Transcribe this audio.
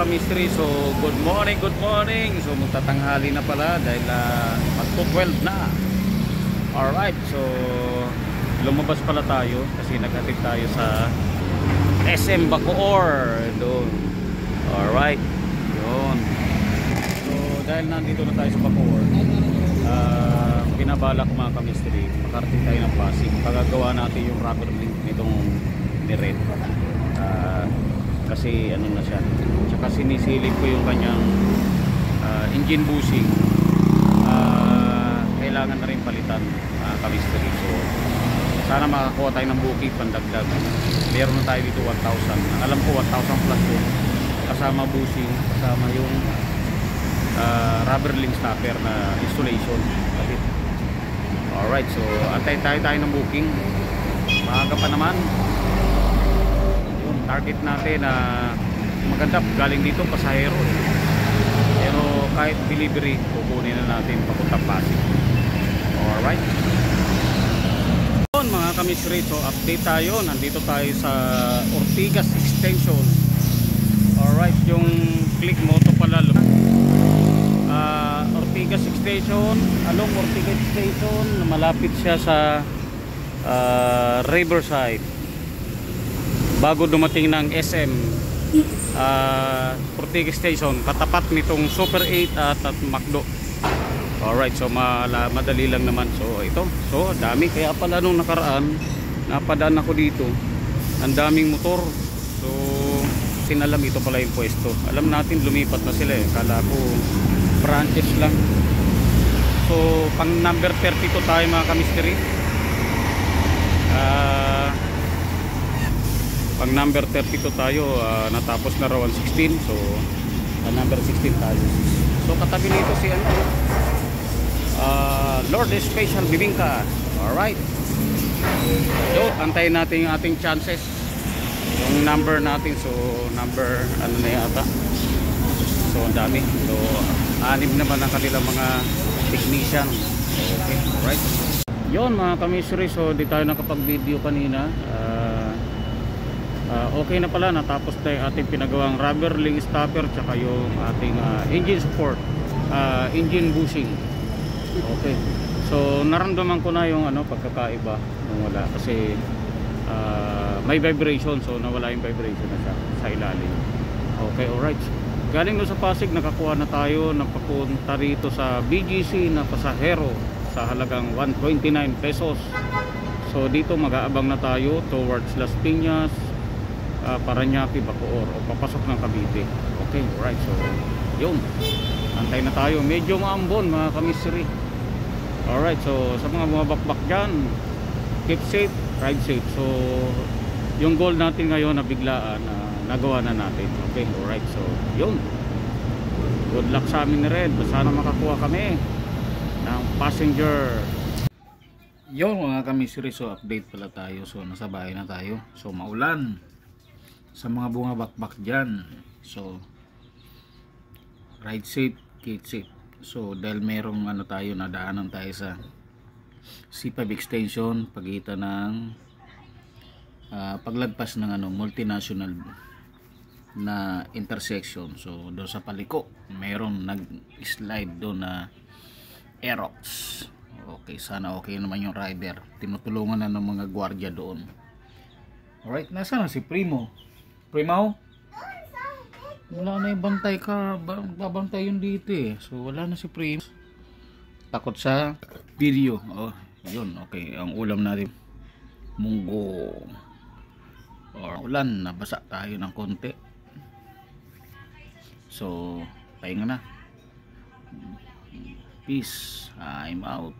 ka-mystery. So good morning, good morning. So magtatanghali na pala dahil magpo-12 na. Alright, so lumabas pala tayo kasi naghatid tayo sa SM Bacoor doon. Alright, yun. So dahil nandito na tayo sa Bacoor, pinabalak mga ka-mystery, makarating tayo ng Pasig. Pagagawa natin yung rubber link nitong ni Red. Kasi ano na siya, tsaka sinisilip ko yung kanyang engine bushing. Kailangan na rin palitan ka-mystery. So sana makakuha tayo ng booking pandagdag. Meron na tayo dito 1,000. Alam ko 1,000 plus yun, kasama bushing, kasama yung rubber link stopper na installation. Alright, so antay tayo ng booking. Maaga pa naman. Yung target natin na maganda, galing dito pasahero pero kahit delivery kukunin na natin papuntang Pasig. Alright, mga ka-mystery, so update tayo. Nandito tayo sa Ortigas Extension. Alright, yung click mo to pala Ortigas Extension, along Ortigas Extension, malapit siya sa Riverside bago dumating ng SM Ortigas Station, katapat nitong Super 8 at McDo. Alright, so madali lang naman. So ito, so dami, kaya pala nung nakaraan napadaan ako dito, ang daming motor. So sinalam, ito pala yung pwesto. Alam natin lumipat na sila kala ko branches lang. So pang number 32 tayo mga ka-mystery. Pang number 32 tayo, natapos na raw 16. So number 16 tayo. So katabi nito si Lord Special Bibingka. Alright, so antayin natin yung ating chances, yung number natin. So number ano na yata. So ang dami. So 6 naman ang kanilang mga technician. Okay, alright. Yun mga ka-mystery, so di tayo nakapag-video kanina. Okay na pala, natapos na yung ating pinagawang rubber link stopper tsaka yung ating engine support, engine bushing. Okay, so naramdaman ko na yung pagkakaiba nung wala, kasi may vibration. So nawala yung vibration na sa ilalim. Okay, alright. Galing doon sa Pasig, nakakuha na tayo ng papunta rito sa BGC na pasahero sa halagang 129 pesos. So dito mag-aabang na tayo towards Las Piñas, Parañaque, Bacoor, o papasok ng Cavite. Okay, alright. So yun, antay na tayo. Medyo maambon mga ka-mystery. Alright, so sa mga bumabakbak dyan, keep safe, ride safe. So yung goal natin ngayon na biglaan, nagawa na natin. Okay, alright. So yun, good luck sa amin na rin. Sana makakuha kami ng passenger. Yun mga ka-mystery, so update pala tayo. So nasa bahay na tayo. So maulan sa mga bumabakbak dyan. So ride safe, keep safe. So dahil merong tayo, nadaanan tayo sa C5 extension, pagitan ng paglagpas ng multinational na intersection. So doon sa paliko mayroong nag-slide doon na Aerox. Okay, sana okay naman yung rider. Tinutulungan na ng mga gwardiya doon. Alright, nasaan na si Primo? Primo? Wala na yung bantay ka. Babantay yun dito So wala na si Primo. Takot sa video. Oh, yun. Okay, ang ulam natin, munggo. Ulan, nabasa tayo ng konti. So pahinga na. Peace, I'm out.